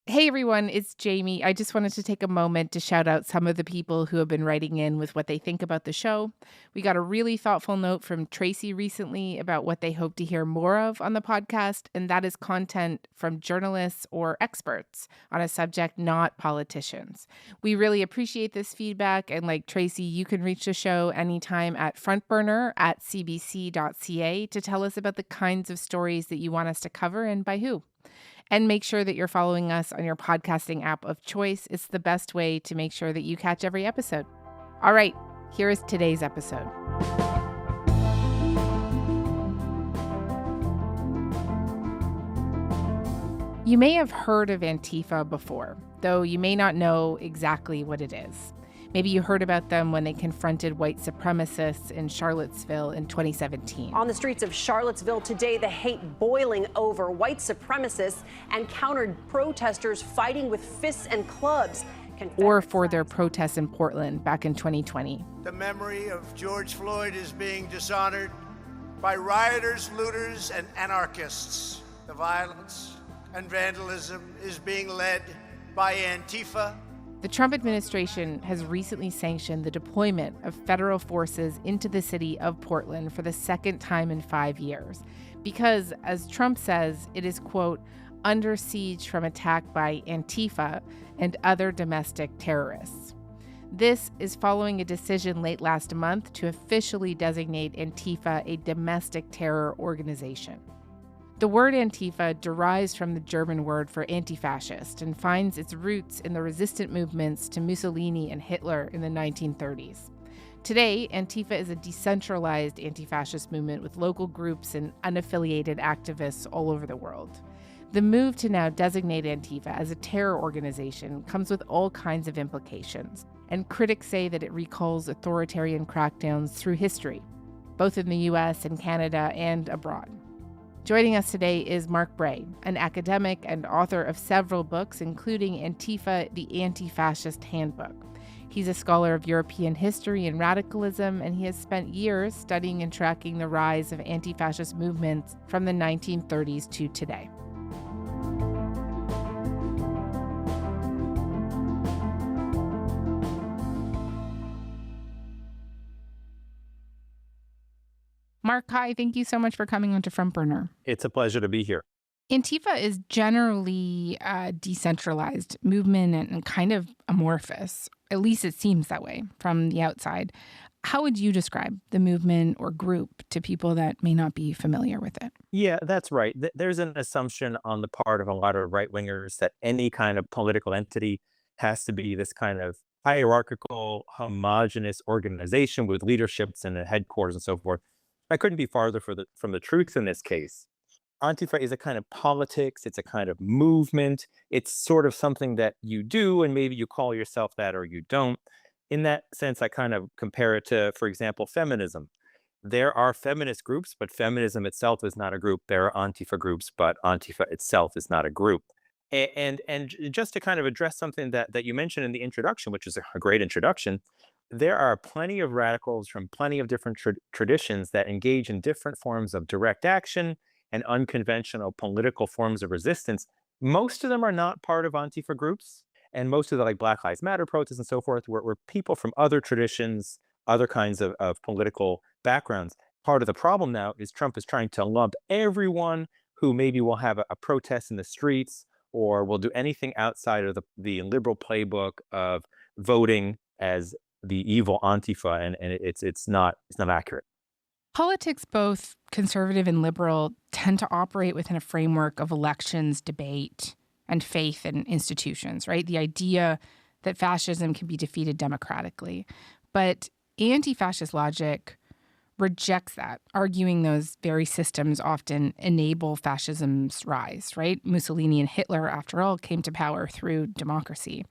Hey everyone, it's Jamie. I just wanted to take a moment to shout out some of the people who have been writing in with what they think about the show. We got a really thoughtful note from Tracy recently about what they hope to hear more of on the podcast, and that is content from journalists or experts on a subject not politicians. We really appreciate this feedback, and like Tracy, you can reach the show anytime at frontburner@cbc.ca to tell us about the kinds of stories that you want us to cover and by who. And make sure that you're following us on your podcasting app of choice. It's the best way to make sure that you catch every episode. All right, here is today's episode. You may have heard of Antifa before, though you may not know exactly what it is. Maybe you heard about them when they confronted white supremacists in Charlottesville in 2017. On the streets of Charlottesville today, the hate boiling over white supremacists and countered protesters fighting with fists and clubs. Or for their protests in Portland back in 2020. The memory of George Floyd is being dishonored by rioters, looters, and anarchists. The violence and vandalism is being led by Antifa. The Trump administration has recently sanctioned the deployment of federal forces into the city of Portland for the second time in 5 years because, as Trump says, it is, quote, under siege from attack by Antifa and other domestic terrorists. This is following a decision late last month to officially designate Antifa a domestic terror organization. The word Antifa derives from the German word for anti-fascist and finds its roots in the resistant movements to Mussolini and Hitler in the 1930s. Today, Antifa is a decentralized anti-fascist movement with local groups and unaffiliated activists all over the world. The move to now designate Antifa as a terror organization comes with all kinds of implications, and critics say that it recalls authoritarian crackdowns through history, both in the U.S. and Canada and abroad. Joining us today is Mark Bray, an academic and author of several books, including Antifa, the Anti-Fascist Handbook. He's a scholar of European history and radicalism, and he has spent years studying and tracking the rise of anti-fascist movements from the 1930s to today. Mark, hi, thank you so much for coming onto Front Burner. It's a pleasure to be here. Antifa is generally a decentralized movement and kind of amorphous. At least it seems that way from the outside. How would you describe the movement or group to people that may not be familiar with it? Yeah, that's right. There's an assumption on the part of a lot of right-wingers that any kind of political entity has to be this kind of hierarchical, homogenous organization with leaderships and a headquarters and so forth. I couldn't be farther from the truth in this case. Antifa is a kind of politics. It's a kind of movement. It's sort of something that you do, and maybe you call yourself that or you don't. In that sense, I kind of compare it to, for example, feminism. There are feminist groups, but feminism itself is not a group. There are Antifa groups, but Antifa itself is not a group. Just to kind of address something that you mentioned in the introduction, which is a great introduction, there are plenty of radicals from plenty of different traditions that engage in different forms of direct action and unconventional political forms of resistance. Most of them are not part of Antifa groups, and most of the like Black Lives Matter protests and so forth were people from other traditions, other kinds of political backgrounds. Part of the problem now is Trump is trying to lump everyone who maybe will have a protest in the streets or will do anything outside of the liberal playbook of voting as the evil Antifa, and it's not accurate. Politics, both conservative and liberal, tend to operate within a framework of elections, debate, and faith in institutions, right? The idea that fascism can be defeated democratically. But anti-fascist logic rejects that, arguing those very systems often enable fascism's rise, right? Mussolini and Hitler, after all, came to power through democracy.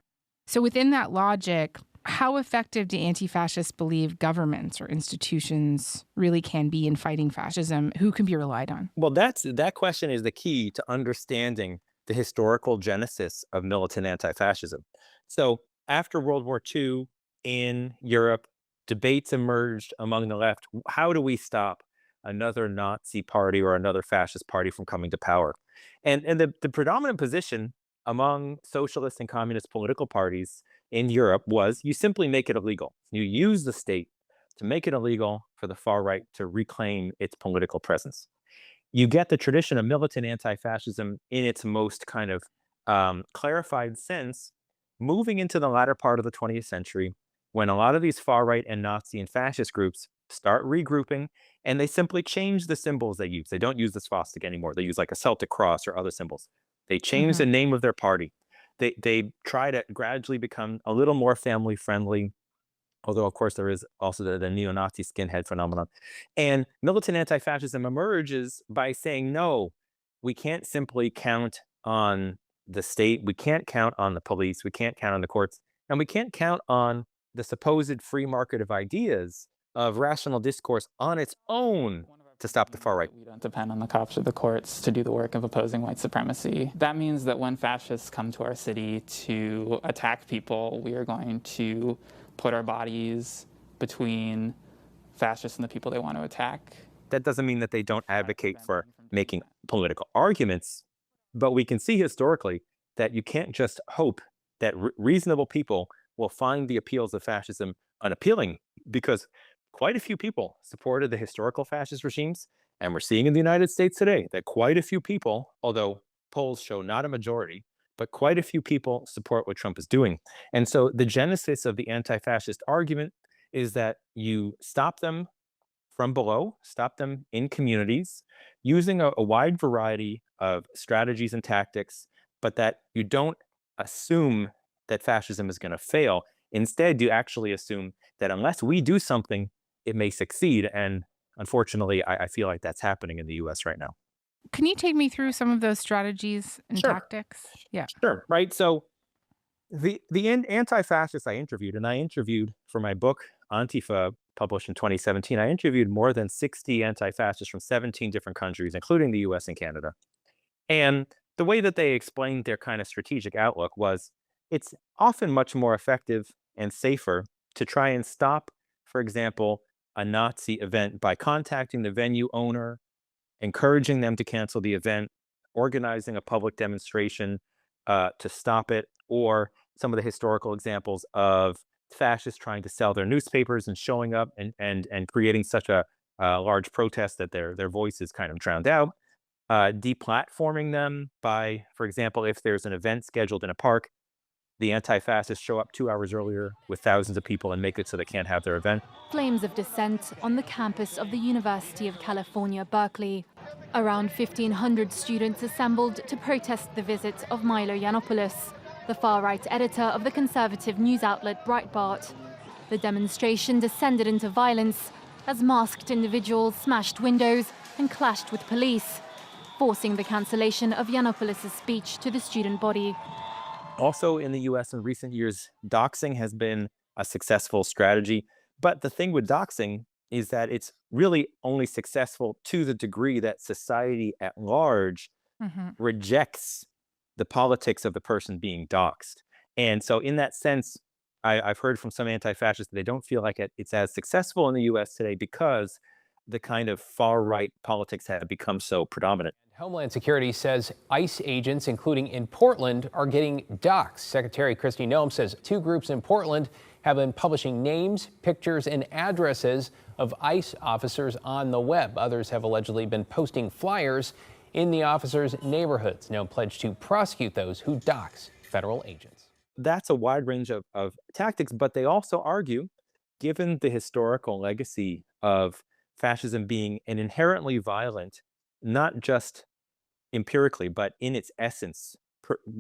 So within that logic, how effective do anti-fascists believe governments or institutions really can be in fighting fascism? Who can be relied on? Well, that question is the key to understanding the historical genesis of militant anti-fascism. So after World War II in Europe, debates emerged among the left. How do we stop another Nazi party or another fascist party from coming to power? And the predominant position among socialist and communist political parties in Europe was you simply make it illegal. You use the state to make it illegal for the far right to reclaim its political presence. You get the tradition of militant anti-fascism in its most kind of clarified sense, moving into the latter part of the 20th century, when a lot of these far right and Nazi and fascist groups start regrouping, and they simply change the symbols they use. They don't use the swastika anymore. They use like a Celtic cross or other symbols. They change the name of their party. They try to gradually become a little more family friendly, although of course there is also the neo-Nazi skinhead phenomenon. And militant anti-fascism emerges by saying, no, we can't simply count on the state, we can't count on the police, we can't count on the courts, and we can't count on the supposed free market of ideas, of rational discourse on its own to stop the far right. We don't depend on the cops or the courts to do the work of opposing white supremacy. That means that when fascists come to our city to attack people, we are going to put our bodies between fascists and the people they want to attack. That doesn't mean that they don't advocate for making political arguments, but we can see historically that you can't just hope that reasonable people will find the appeals of fascism unappealing, because quite a few people supported the historical fascist regimes, and we're seeing in the United States today that quite a few people, although polls show not a majority, but quite a few people support what Trump is doing. And so the genesis of the anti-fascist argument is that you stop them from below, stop them in communities, using a wide variety of strategies and tactics, but that you don't assume that fascism is going to fail. Instead, you actually assume that unless we do something, it may succeed. And unfortunately, I feel like that's happening in the US right now. Can you take me through some of those strategies and tactics? Yeah. Sure. Right. So the anti-fascists I interviewed, and I interviewed for my book, Antifa, published in 2017, I interviewed more than 60 anti-fascists from 17 different countries, including the US and Canada. And the way that they explained their kind of strategic outlook was it's often much more effective and safer to try and stop, for example, a Nazi event by contacting the venue owner, encouraging them to cancel the event, organizing a public demonstration to stop it, or some of the historical examples of fascists trying to sell their newspapers and showing up and creating such a large protest that their voice is kind of drowned out. Deplatforming them by, for example, if there's an event scheduled in a park, the anti-fascists show up 2 hours earlier with thousands of people and make it so they can't have their event. Flames of dissent on the campus of the University of California, Berkeley. Around 1,500 students assembled to protest the visit of Milo Yiannopoulos, the far-right editor of the conservative news outlet Breitbart. The demonstration descended into violence as masked individuals smashed windows and clashed with police, forcing the cancellation of Yiannopoulos' speech to the student body. Also in the US in recent years, doxing has been a successful strategy. But the thing with doxing is that it's really only successful to the degree that society at large rejects the politics of the person being doxed. And so in that sense, I've heard from some anti-fascists that they don't feel like it's as successful in the US today because the kind of far-right politics have become so predominant. Homeland Security says ICE agents, including in Portland, are getting doxxed. Secretary Kristi Noem says 2 groups in Portland have been publishing names, pictures, and addresses of ICE officers on the web. Others have allegedly been posting flyers in the officers' neighborhoods. Noem pledged to prosecute those who dox federal agents. That's a wide range of tactics, but they also argue, given the historical legacy of fascism being an inherently violent, not just empirically, but in its essence,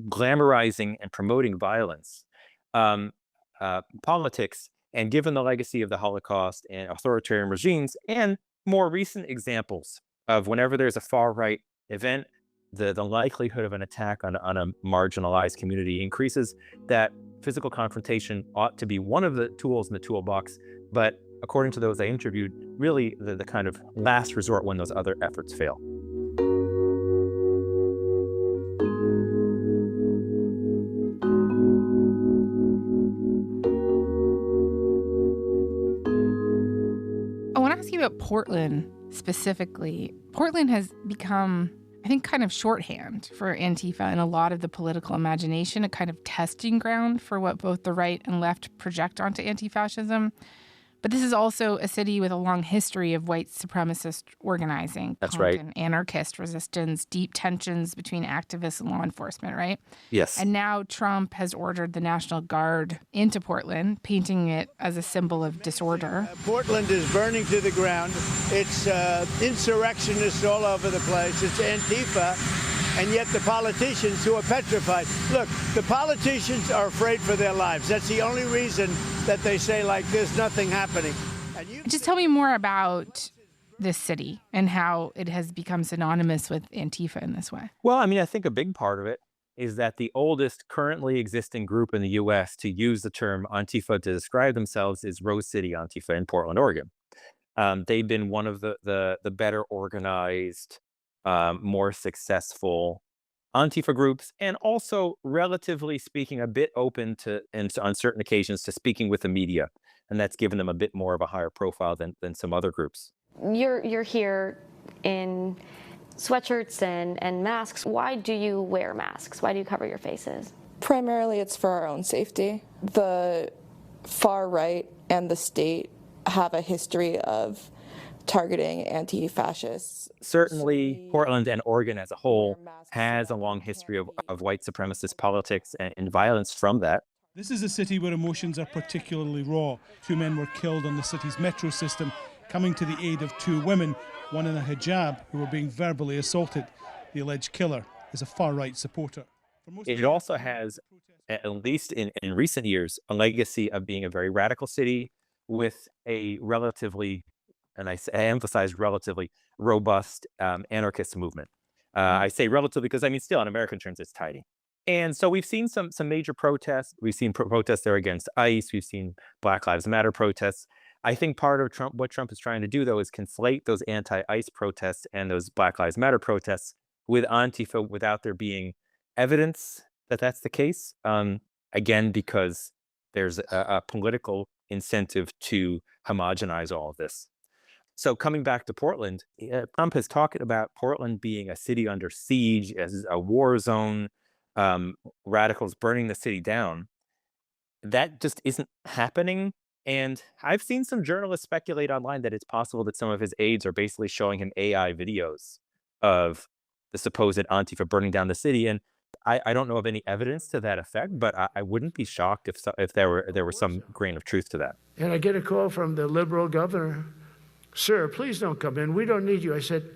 glamorizing and promoting violence, politics, and given the legacy of the Holocaust and authoritarian regimes, and more recent examples of whenever there's a far-right event, the likelihood of an attack on a marginalized community increases, that physical confrontation ought to be one of the tools in the toolbox, but according to those I interviewed, really the kind of last resort when those other efforts fail. I want to ask you about Portland specifically. Portland has become I think, kind of shorthand for Antifa in a lot of the political imagination, a kind of testing ground for what both the right and left project onto anti-fascism. But this is also a city with a long history of white supremacist organizing. That's right. And anarchist resistance, deep tensions between activists and law enforcement, right? Yes. And now Trump has ordered the National Guard into Portland, painting it as a symbol of disorder. Portland is burning to the ground. It's insurrectionists all over the place. It's Antifa. And yet the politicians who are petrified. Look, the politicians are afraid for their lives. That's the only reason that they say, like, there's nothing happening. Just tell me more about this city and how it has become synonymous with Antifa in this way. Well, I mean, I think a big part of it is that the oldest currently existing group in the U.S. to use the term Antifa to describe themselves is Rose City Antifa in Portland, Oregon. They've been one of the better organized, more successful Antifa groups, and also, relatively speaking, a bit open to, and on certain occasions, to speaking with the media. And that's given them a bit more of a higher profile than some other groups. You're here in sweatshirts and masks. Why do you wear masks? Why do you cover your faces? Primarily, it's for our own safety. The far right and the state have a history of targeting anti-fascists. Certainly, Portland and Oregon as a whole has a long history of white supremacist politics and violence from that. This is a city where emotions are particularly raw. 2 men were killed on the city's metro system, coming to the aid of 2 women, one in a hijab, who were being verbally assaulted. The alleged killer is a far-right supporter. It also has, at least in recent years, a legacy of being a very radical city with a relatively, and I emphasize relatively, robust anarchist movement. I say relatively because, I mean, still in American terms, it's tiny. And so we've seen some major protests. We've seen protests there against ICE. We've seen Black Lives Matter protests. I think part of what Trump is trying to do, though, is conflate those anti-ICE protests and those Black Lives Matter protests with Antifa without there being evidence that that's the case. Again, because there's a political incentive to homogenize all of this. So coming back to Portland, Trump has talked about Portland being a city under siege, as a war zone, radicals burning the city down. That just isn't happening. And I've seen some journalists speculate online that it's possible that some of his aides are basically showing him AI videos of the supposed Antifa burning down the city. And I don't know of any evidence to that effect, but I wouldn't be shocked if there were some grain of truth to that. And I get a call from the Liberal governor. Sir, please don't come in. We don't need you. I said,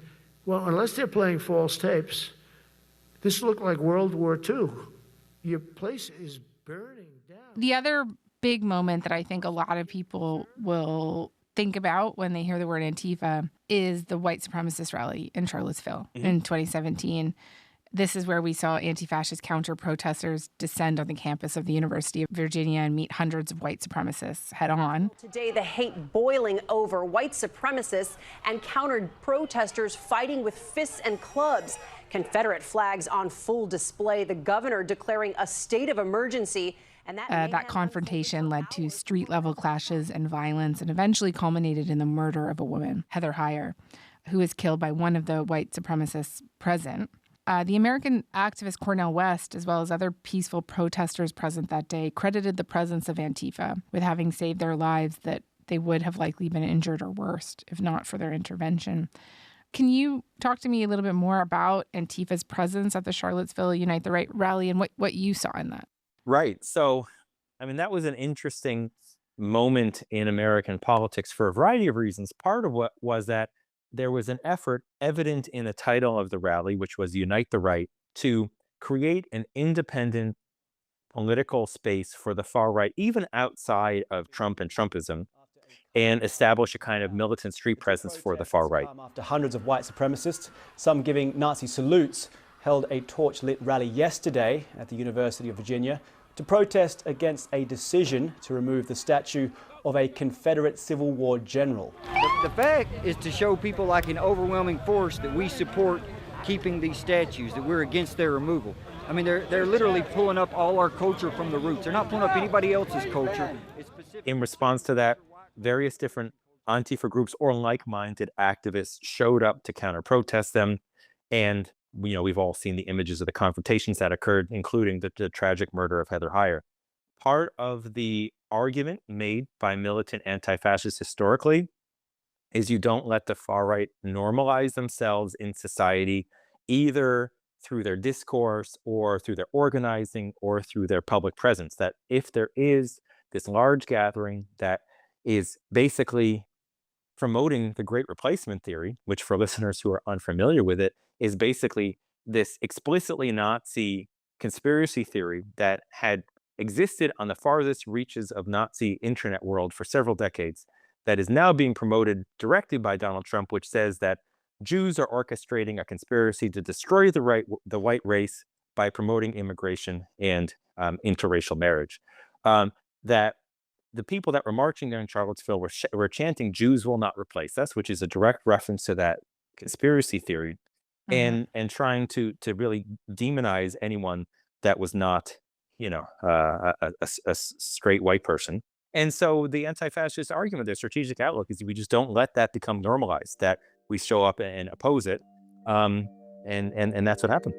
well, unless they're playing false tapes, this looked like World War II. Your place is burning down. The other big moment that I think a lot of people will think about when they hear the word Antifa is the white supremacist rally in Charlottesville in 2017. This is where we saw anti-fascist counter-protesters descend on the campus of the University of Virginia and meet hundreds of white supremacists head-on. Today, the hate boiling over, white supremacists and counter-protesters fighting with fists and clubs. Confederate flags on full display, the governor declaring a state of emergency. And that confrontation led to street-level clashes and violence and eventually culminated in the murder of a woman, Heather Heyer, who was killed by one of the white supremacists present. The American activist Cornel West, as well as other peaceful protesters present that day, credited the presence of Antifa with having saved their lives, that they would have likely been injured or worse if not for their intervention. Can you talk to me a little bit more about Antifa's presence at the Charlottesville Unite the Right rally and what you saw in that? Right. So, I mean, that was an interesting moment in American politics for a variety of reasons. Part of what was that there was an effort evident in the title of the rally, which was Unite the Right, to create an independent political space for the far right, even outside of Trump and Trumpism, and establish a kind of militant street presence for the far right. After hundreds of white supremacists, some giving Nazi salutes, held a torch-lit rally yesterday at the University of Virginia to protest against a decision to remove the statue of a Confederate Civil War general. The fact is to show people like an overwhelming force that we support keeping these statues, that we're against their removal. I mean, they're literally pulling up all our culture from the roots. They're not pulling up anybody else's culture. In response to that, various different Antifa groups or like-minded activists showed up to counter-protest them. And we've all seen the images of the confrontations that occurred, including the tragic murder of Heather Heyer. Part of the argument made by militant anti-fascists historically is you don't let the far right normalize themselves in society, either through their discourse or through their organizing or through their public presence. That if there is this large gathering that is basically promoting the Great Replacement theory, which for listeners who are unfamiliar with it, is basically this explicitly Nazi conspiracy theory that had existed on the farthest reaches of Nazi internet world for several decades, that is now being promoted directly by Donald Trump, which says that Jews are orchestrating a conspiracy to destroy the white race by promoting immigration and interracial marriage. That the people that were marching there in Charlottesville were chanting, "Jews will not replace us," which is a direct reference to that conspiracy theory, and trying to really demonize anyone that was not, a straight white person. And so the anti-fascist argument, their strategic outlook, is we just don't let that become normalized, that we show up and oppose it. And that's what happened.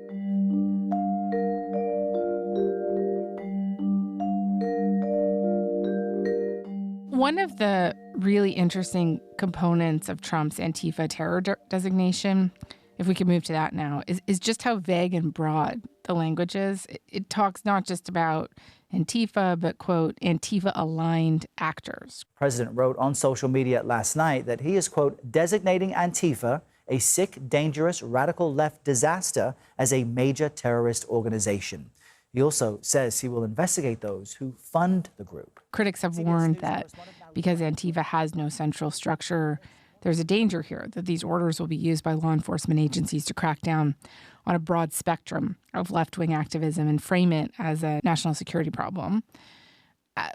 One of the really interesting components of Trump's Antifa terror designation, if we could move to that now, is just how vague and broad the language is. It talks not just about Antifa, but, quote, Antifa-aligned actors. The president wrote on social media last night that he is, quote, designating Antifa a sick, dangerous, radical left disaster as a major terrorist organization. He also says he will investigate those who fund the group. Critics have warned that because Antifa has no central structure, there's a danger here that these orders will be used by law enforcement agencies to crack down on a broad spectrum of left-wing activism and frame it as a national security problem.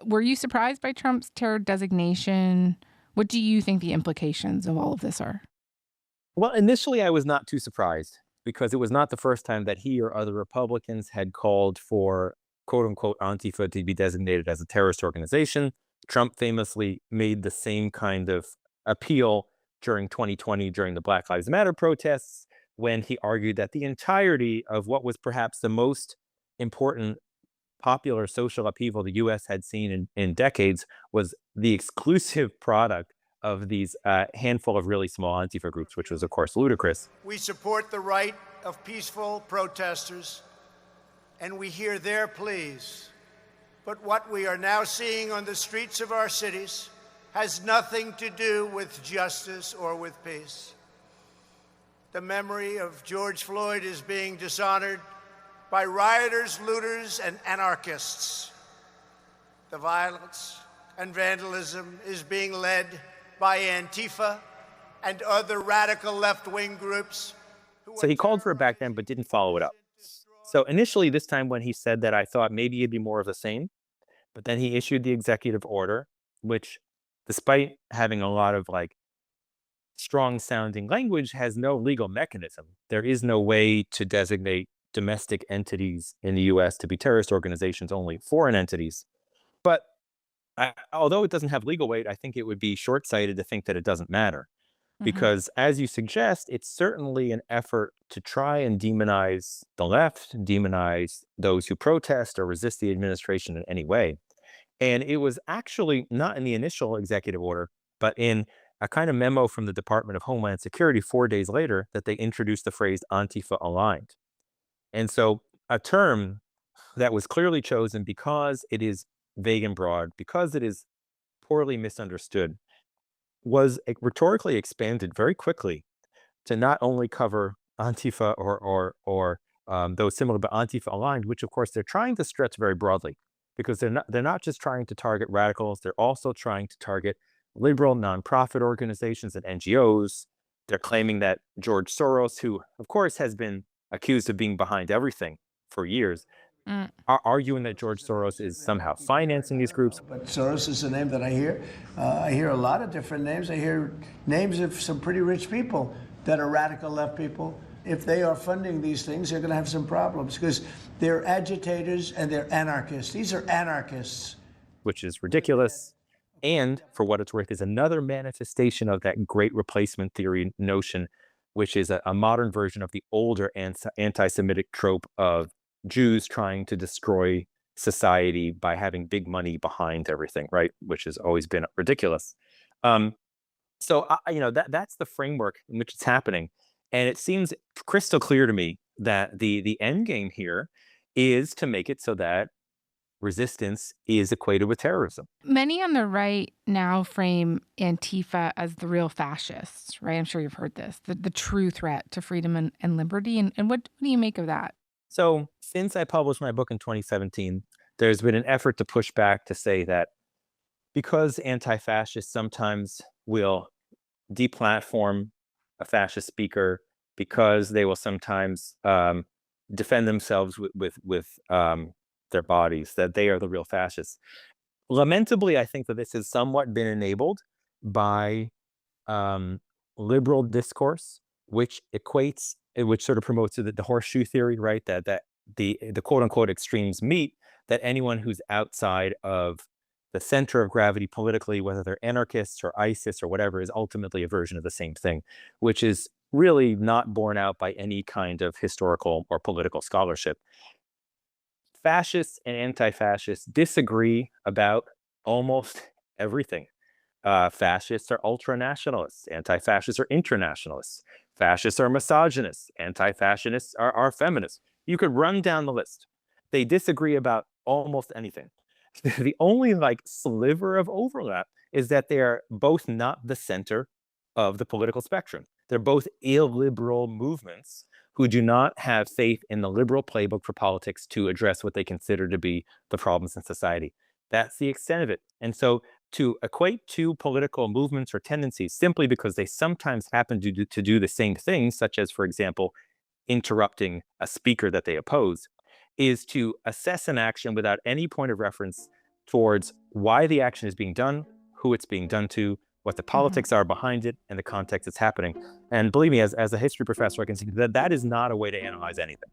Were you surprised by Trump's terror designation? What do you think the implications of all of this are? Well, initially, I was not too surprised, because it was not the first time that he or other Republicans had called for, quote unquote, Antifa to be designated as a terrorist organization. Trump famously made the same kind of appeal during 2020, during the Black Lives Matter protests, when he argued that the entirety of what was perhaps the most important popular social upheaval the U.S. had seen in decades was the exclusive product of these handful of really small Antifa groups, which was, of course, ludicrous. We support the right of peaceful protesters, and we hear their pleas. But what we are now seeing on the streets of our cities has nothing to do with justice or with peace. The memory of George Floyd is being dishonored by rioters, looters, and anarchists. The violence and vandalism is being led by Antifa and other radical left-wing groups. So he called for it back then, but didn't follow it up. So initially, this time when he said that, I thought maybe it'd be more of the same. But then he issued the executive order, which, despite having a lot of strong sounding language, has no legal mechanism. There is no way to designate domestic entities in the U.S. to be terrorist organizations, only foreign entities. But although it doesn't have legal weight, I think it would be short-sighted to think that it doesn't matter. Because, as you suggest, it's certainly an effort to try and demonize the left, demonize those who protest or resist the administration in any way. And it was actually not in the initial executive order, but in a kind of memo from the Department of Homeland Security 4 days later that they introduced the phrase Antifa-aligned. And so a term that was clearly chosen because it is vague and broad, because it is poorly misunderstood, was rhetorically expanded very quickly to not only cover Antifa or those similar, but Antifa-aligned, which of course they're trying to stretch very broadly, because they're not just trying to target radicals, they're also trying to target liberal nonprofit organizations and NGOs. They're claiming that George Soros, who of course has been accused of being behind everything for years, are arguing that George Soros is somehow financing these groups. But Soros is a name that I hear. I hear a lot of different names. I hear names of some pretty rich people that are radical left people. If they are funding these things, they're going to have some problems because they're agitators and they're anarchists. These are anarchists. Which is ridiculous. And for what it's worth, is another manifestation of that great replacement theory notion which is a modern version of the older anti-Semitic trope of Jews trying to destroy society by having big money behind everything, right? Which has always been ridiculous. That's the framework in which it's happening. And it seems crystal clear to me that the end game here is to make it so that resistance is equated with terrorism. Many on the right now frame Antifa as the real fascists, right? I'm sure you've heard this, the true threat to freedom and liberty. And what do you make of that? So since I published my book in 2017, there's been an effort to push back to say that because anti-fascists sometimes will deplatform a fascist speaker, because they will sometimes defend themselves with their bodies, that they are the real fascists. Lamentably, I think that this has somewhat been enabled by liberal discourse, which sort of promotes the horseshoe theory, right? That the quote unquote extremes meet, that anyone who's outside of the center of gravity politically, whether they're anarchists or ISIS or whatever, is ultimately a version of the same thing, which is really not borne out by any kind of historical or political scholarship. Fascists and anti-fascists disagree about almost everything. Fascists are ultra-nationalists. Anti-fascists are internationalists. Fascists are misogynists. Anti-fascists are feminists. You could run down the list. They disagree about almost anything. The only sliver of overlap is that they are both not the center of the political spectrum. They're both illiberal movements who do not have faith in the liberal playbook for politics to address what they consider to be the problems in society. That's the extent of it. And so to equate two political movements or tendencies simply because they sometimes happen to do the same things, such as, for example, interrupting a speaker that they oppose, is to assess an action without any point of reference towards why the action is being done, who it's being done to, what the politics are behind it, and the context it's happening. And believe me, as a history professor, I can see that that is not a way to analyze anything.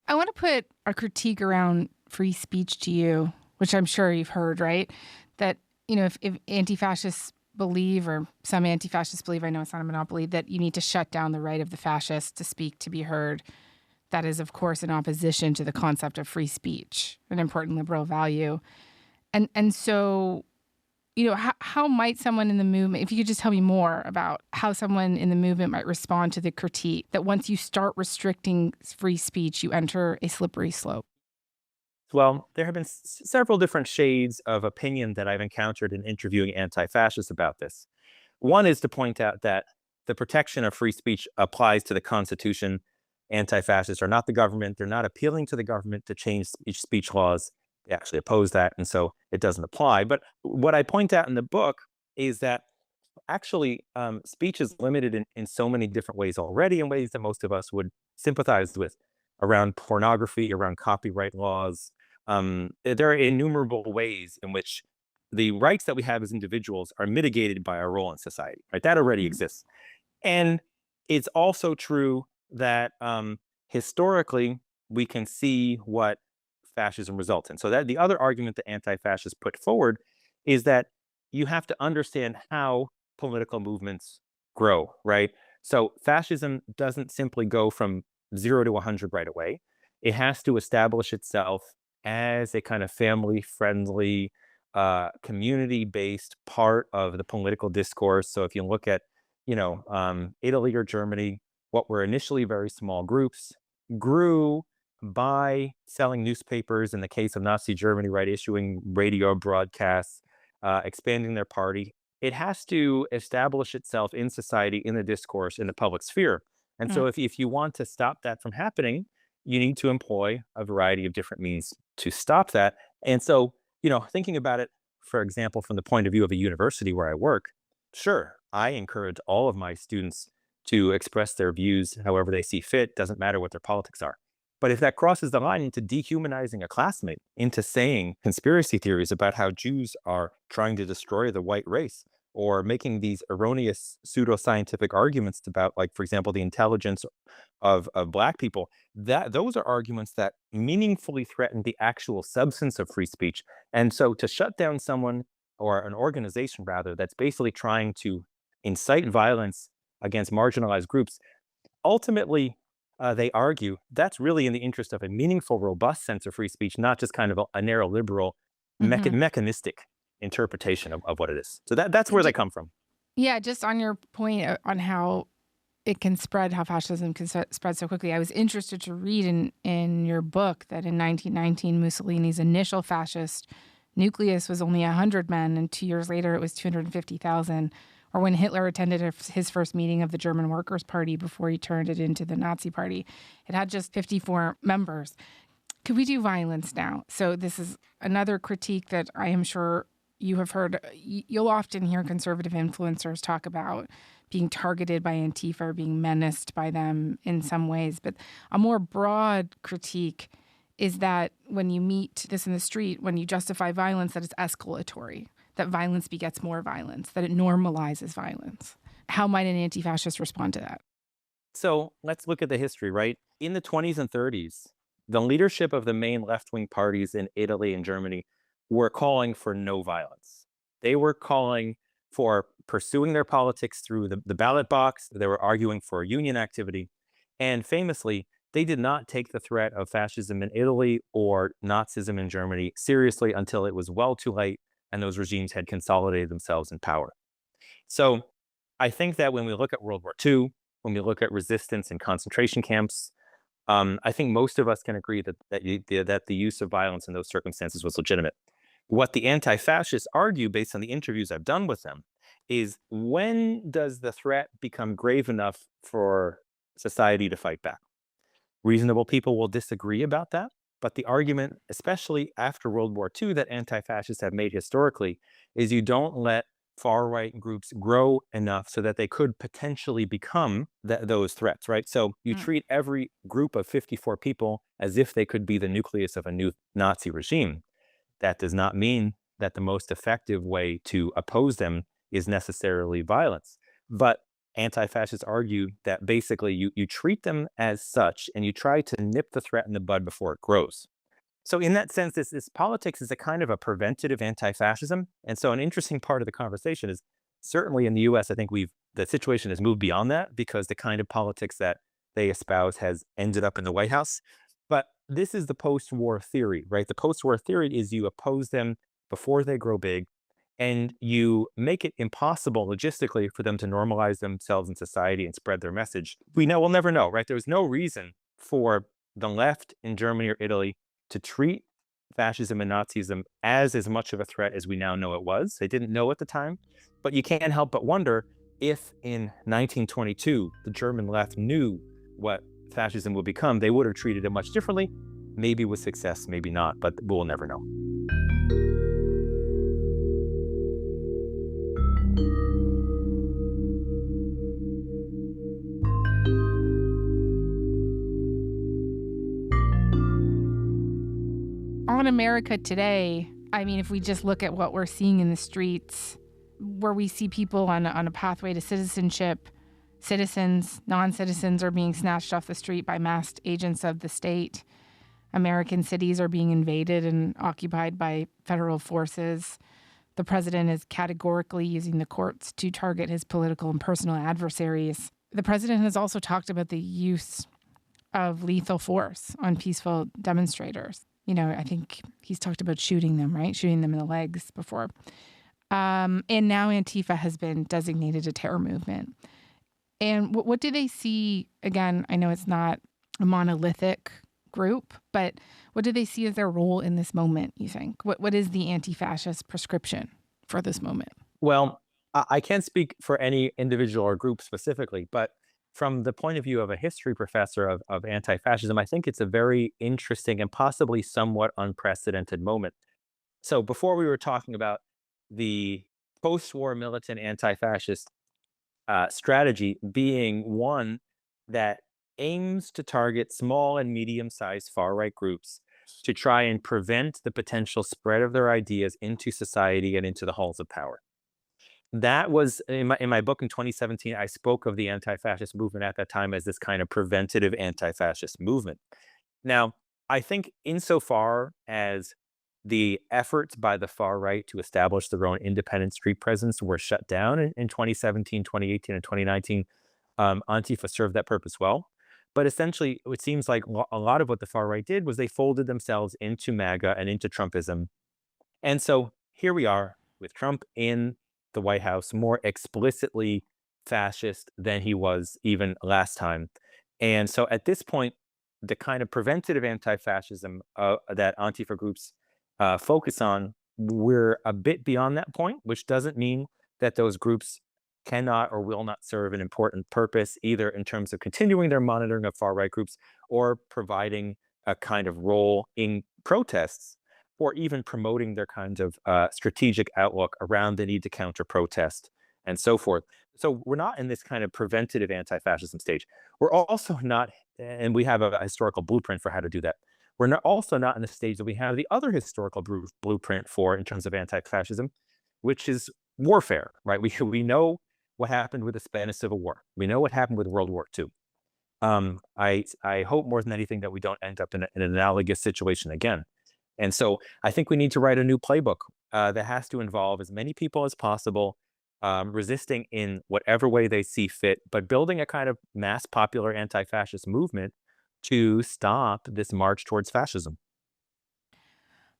I want to put a critique around free speech to you, which I'm sure you've heard, right? That, if anti-fascists believe, or some anti-fascists believe, I know it's not a monopoly, that you need to shut down the right of the fascists to speak, to be heard. That is, of course, in opposition to the concept of free speech, an important liberal value. And so, how might someone in the movement, if you could just tell me more about how someone in the movement might respond to the critique that once you start restricting free speech, you enter a slippery slope? Well, there have been several different shades of opinion that I've encountered in interviewing anti-fascists about this. One is to point out that the protection of free speech applies to the Constitution. Anti-fascists are not the government. They're not appealing to the government to change speech laws. They actually oppose that, and so it doesn't apply. But what I point out in the book is that actually speech is limited in so many different ways already, in ways that most of us would sympathize with, around pornography, around copyright laws. There are innumerable ways in which the rights that we have as individuals are mitigated by our role in society, right? That already exists. And it's also true that historically, we can see what fascism results in. So that the other argument that anti-fascists put forward is that you have to understand how political movements grow, right? So fascism doesn't simply go from 0 to 100 right away. It has to establish itself as a kind of family-friendly, community-based part of the political discourse. So if you look at, Italy or Germany, what were initially very small groups grew by selling newspapers, in the case of Nazi Germany, right, issuing radio broadcasts, expanding their party. It has to establish itself in society, in the discourse, in the public sphere. And so if you want to stop that from happening, you need to employ a variety of different means to stop that. And so, thinking about it, for example, from the point of view of a university where I work, sure, I encourage all of my students to express their views however they see fit. Doesn't matter what their politics are. But if that crosses the line into dehumanizing a classmate, into saying conspiracy theories about how Jews are trying to destroy the white race, or making these erroneous pseudoscientific arguments about, like, for example, the intelligence of Black people, that those are arguments that meaningfully threaten the actual substance of free speech. And so to shut down someone, or an organization rather, that's basically trying to incite violence against marginalized groups, ultimately, they argue that's really in the interest of a meaningful, robust sense of free speech, not just kind of a narrow liberal mechanistic interpretation of what it is. So that's where they come from. Yeah, just on your point on how it can spread, how fascism can spread so quickly. I was interested to read in your book that in 1919, Mussolini's initial fascist nucleus was only 100 men, and 2 years later it was 250,000. Or when Hitler attended his first meeting of the German Workers' Party before he turned it into the Nazi Party, it had just 54 members. Could we do violence now? So this is another critique that I am sure you have heard. You'll often hear conservative influencers talk about being targeted by Antifa or being menaced by them in some ways. But a more broad critique is that when you meet this in the street, when you justify violence, that it's escalatory, that violence begets more violence, that it normalizes violence. How might an anti-fascist respond to that? So let's look at the history, right? In the 20s and 30s, the leadership of the main left-wing parties in Italy and Germany were calling for no violence. They were calling for pursuing their politics through the ballot box. They were arguing for union activity. And famously, they did not take the threat of fascism in Italy or Nazism in Germany seriously until it was well too late and those regimes had consolidated themselves in power. So I think that when we look at World War II, when we look at resistance in concentration camps, I think most of us can agree that the use of violence in those circumstances was legitimate. What the anti-fascists argue, based on the interviews I've done with them, is when does the threat become grave enough for society to fight back? Reasonable people will disagree about that, but the argument, especially after World War II, that anti-fascists have made historically, is you don't let far-right groups grow enough so that they could potentially become those threats, right? So you treat every group of 54 people as if they could be the nucleus of a new Nazi regime. That does not mean that the most effective way to oppose them is necessarily violence. But anti-fascists argue that basically you treat them as such and you try to nip the threat in the bud before it grows. So in that sense, this politics is a kind of a preventative anti-fascism. And so an interesting part of the conversation is certainly in the US, I think the situation has moved beyond that because the kind of politics that they espouse has ended up in the White House. But this is the post-war theory, right? The post-war theory is you oppose them before they grow big, and you make it impossible logistically for them to normalize themselves in society and spread their message. We'll never know, right? There's no reason for the left in Germany or Italy to treat fascism and Nazism as much of a threat as we now know it was. They didn't know at the time, but you can't help but wonder if in 1922, the German left knew what fascism would become, they would have treated it much differently, maybe with success, maybe not, but we'll never know. On America today, I mean, if we just look at what we're seeing in the streets, where we see people on a pathway to citizenship, citizens, non-citizens are being snatched off the street by masked agents of the state. American cities are being invaded and occupied by federal forces. The president is categorically using the courts to target his political and personal adversaries. The president has also talked about the use of lethal force on peaceful demonstrators. You know, I think he's talked about shooting them, right? Shooting them in the legs before. And now Antifa has been designated a terror movement. And what do they see? Again, I know it's not a monolithic group, but what do they see as their role in this moment, you think? What is the anti-fascist prescription for this moment? Well, I can't speak for any individual or group specifically, but from the point of view of a history professor of anti-fascism, I think it's a very interesting and possibly somewhat unprecedented moment. So before we were talking about the post-war militant anti-fascist strategy being one that aims to target small and medium-sized far-right groups to try and prevent the potential spread of their ideas into society and into the halls of power. That was in my book in 2017. I spoke of the anti-fascist movement at that time as this kind of preventative anti-fascist movement. Now, I think insofar as the efforts by the far right to establish their own independent street presence were shut down in 2017, 2018, and 2019, Antifa served that purpose well. But essentially, it seems like a lot of what the far right did was they folded themselves into MAGA and into Trumpism. And so here we are with Trump in the White House, more explicitly fascist than he was even last time. And so at this point, the kind of preventative anti-fascism that Antifa groups focus on, we're a bit beyond that point, which doesn't mean that those groups cannot or will not serve an important purpose, either in terms of continuing their monitoring of far-right groups or providing a kind of role in protests, or even promoting their kind of strategic outlook around the need to counter protest and so forth. So we're not in this kind of preventative anti-fascism stage. We're also not, and we have a historical blueprint for how to do that. We're also not in the stage that we have the other historical blueprint for in terms of anti-fascism, which is warfare, right? We know what happened with the Spanish Civil War. We know what happened with World War II. I hope more than anything that we don't end up in an analogous situation again. And so I think we need to write a new playbook that has to involve as many people as possible, resisting in whatever way they see fit, but building a kind of mass popular anti-fascist movement to stop this march towards fascism.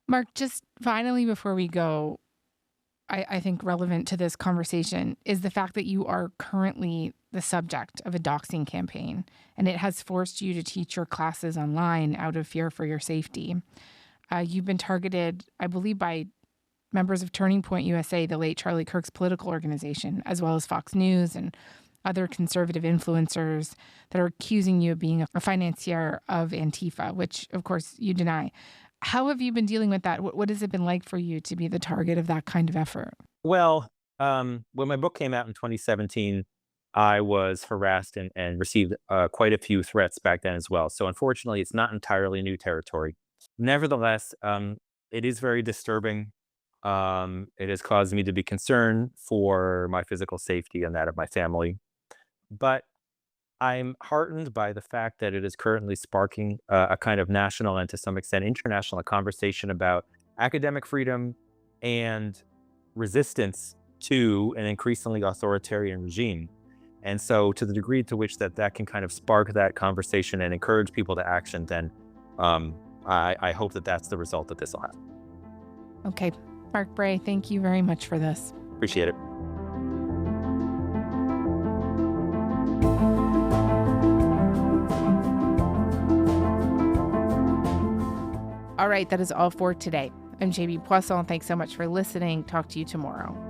Mark, just finally before we go, I think relevant to this conversation is the fact that you are currently the subject of a doxing campaign, and it has forced you to teach your classes online out of fear for your safety. You've been targeted, I believe, by members of Turning Point USA, the late Charlie Kirk's political organization, as well as Fox News and other conservative influencers that are accusing you of being a financier of Antifa, which, of course, you deny. How have you been dealing with that? What has it been like for you to be the target of that kind of effort? Well, when my book came out in 2017, I was harassed and received quite a few threats back then as well. So unfortunately, it's not entirely new territory. Nevertheless, it is very disturbing. It has caused me to be concerned for my physical safety and that of my family. But I'm heartened by the fact that it is currently sparking a kind of national and to some extent international conversation about academic freedom and resistance to an increasingly authoritarian regime. And so to the degree to which that can kind of spark that conversation and encourage people to action, then I hope that that's the result that this will have. Okay. Mark Bray, thank you very much for this. Appreciate it. All right, that is all for today. I'm JB Poisson. Thanks so much for listening. Talk to you tomorrow.